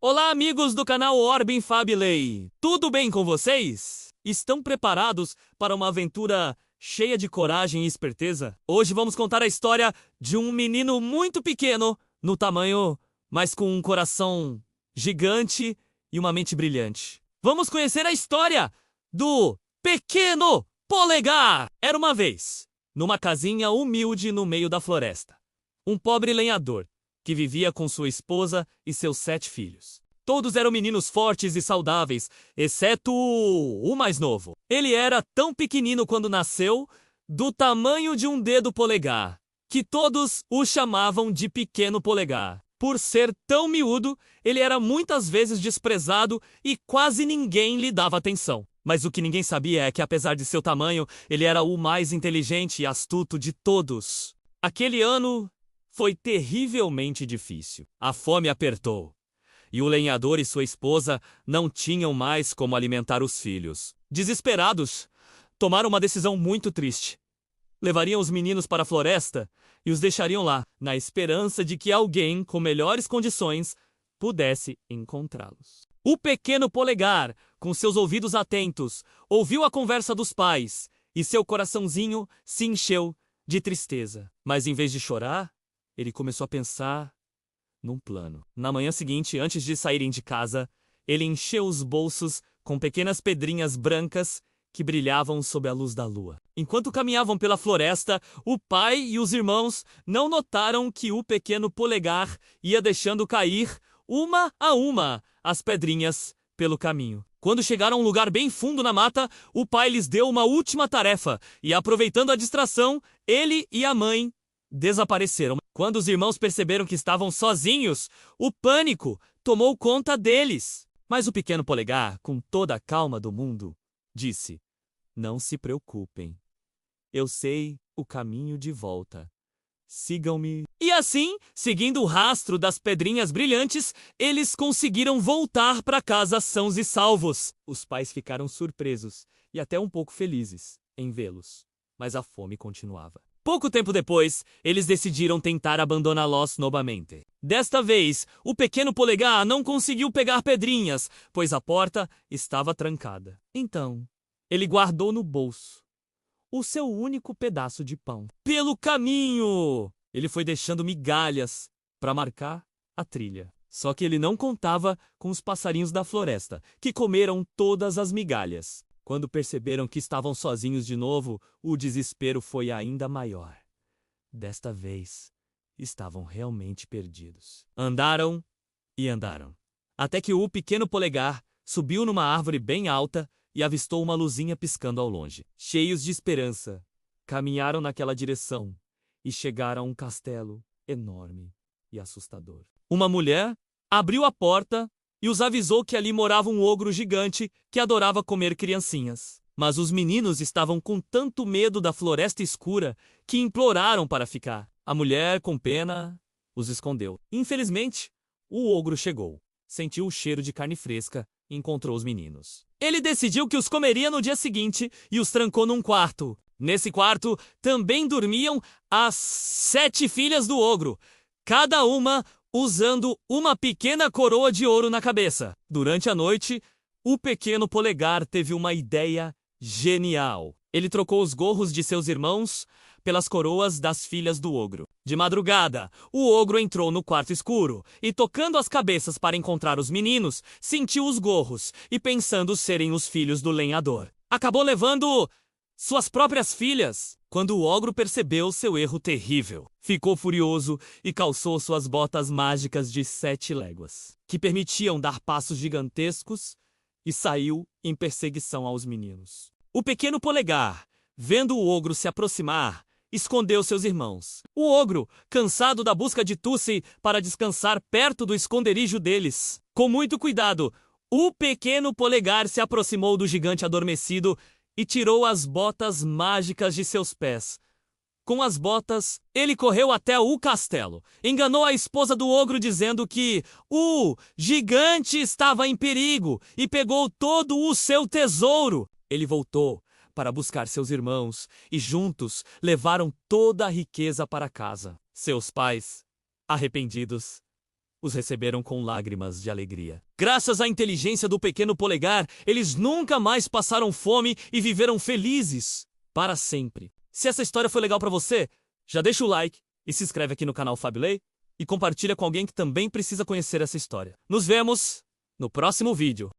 Olá, amigos do canal Orbin Fabilei! Tudo bem com vocês? Estão preparados para uma aventura cheia de coragem e esperteza? Hoje vamos contar a história de um menino muito pequeno no tamanho, mas com um coração gigante e uma mente brilhante. Vamos conhecer a história do Pequeno Polegar! Era uma vez, numa casinha humilde no meio da floresta, um pobre lenhador que vivia com sua esposa e seus 7 filhos. Todos eram meninos fortes e saudáveis, exceto o mais novo. Ele era tão pequenino quando nasceu, do tamanho de um dedo polegar, que todos o chamavam de Pequeno Polegar. Por ser tão miúdo, ele era muitas vezes desprezado e quase ninguém lhe dava atenção. Mas o que ninguém sabia é que, apesar de seu tamanho, ele era o mais inteligente e astuto de todos. Aquele ano foi terrivelmente difícil. A fome apertou, e o lenhador e sua esposa não tinham mais como alimentar os filhos. Desesperados, tomaram uma decisão muito triste. Levariam os meninos para a floresta e os deixariam lá, na esperança de que alguém com melhores condições pudesse encontrá-los. O Pequeno Polegar, com seus ouvidos atentos, ouviu a conversa dos pais e seu coraçãozinho se encheu de tristeza. Mas em vez de chorar, ele começou a pensar num plano. Na manhã seguinte, antes de saírem de casa, ele encheu os bolsos com pequenas pedrinhas brancas que brilhavam sob a luz da lua. Enquanto caminhavam pela floresta, o pai e os irmãos não notaram que o Pequeno Polegar ia deixando cair, uma a uma, as pedrinhas pelo caminho. Quando chegaram a um lugar bem fundo na mata, o pai lhes deu uma última tarefa e, aproveitando a distração, ele e a mãe desapareceram. Quando os irmãos perceberam que estavam sozinhos, o pânico tomou conta deles. Mas o Pequeno Polegar, com toda a calma do mundo, disse: "Não se preocupem. Eu sei o caminho de volta. Sigam-me." E assim, seguindo o rastro das pedrinhas brilhantes, eles conseguiram voltar para casa sãos e salvos. Os pais ficaram surpresos e até um pouco felizes em vê-los, mas a fome continuava. Pouco tempo depois, eles decidiram tentar abandoná-los novamente. Desta vez, o Pequeno Polegar não conseguiu pegar pedrinhas, pois a porta estava trancada. Então, ele guardou no bolso o seu único pedaço de pão. Pelo caminho, ele foi deixando migalhas para marcar a trilha. Só que ele não contava com os passarinhos da floresta, que comeram todas as migalhas. Quando perceberam que estavam sozinhos de novo, o desespero foi ainda maior. Desta vez, estavam realmente perdidos. Andaram e andaram, até que o Pequeno Polegar subiu numa árvore bem alta e avistou uma luzinha piscando ao longe. Cheios de esperança, caminharam naquela direção e chegaram a um castelo enorme e assustador. Uma mulher abriu a porta e os avisou que ali morava um ogro gigante que adorava comer criancinhas. Mas os meninos estavam com tanto medo da floresta escura que imploraram para ficar. A mulher, com pena, os escondeu. Infelizmente, o ogro chegou, sentiu o cheiro de carne fresca e encontrou os meninos. Ele decidiu que os comeria no dia seguinte e os trancou num quarto. Nesse quarto também dormiam as 7 filhas do ogro, cada uma usando uma pequena coroa de ouro na cabeça. Durante a noite, o Pequeno Polegar teve uma ideia genial. Ele trocou os gorros de seus irmãos pelas coroas das filhas do ogro. De madrugada, o ogro entrou no quarto escuro e, tocando as cabeças para encontrar os meninos, sentiu os gorros e, pensando serem os filhos do lenhador, acabou levando suas próprias filhas. Quando o ogro percebeu seu erro terrível, ficou furioso e calçou suas botas mágicas de 7 léguas, que permitiam dar passos gigantescos, e saiu em perseguição aos meninos. O Pequeno Polegar, vendo o ogro se aproximar, escondeu seus irmãos. O ogro, cansado da busca de Tussi para descansar perto do esconderijo deles. Com muito cuidado, o Pequeno Polegar se aproximou do gigante adormecido e tirou as botas mágicas de seus pés. Com as botas, ele correu até o castelo. Enganou a esposa do ogro dizendo que o gigante estava em perigo e pegou todo o seu tesouro. Ele voltou para buscar seus irmãos e juntos levaram toda a riqueza para casa. Seus pais, arrependidos, os receberam com lágrimas de alegria. Graças à inteligência do pequeno polegar, eles nunca mais passaram fome e viveram felizes para sempre. Se essa história foi legal para você, já deixa o like e se inscreve aqui no canal Fabilei e compartilha com alguém que também precisa conhecer essa história. Nos vemos no próximo vídeo.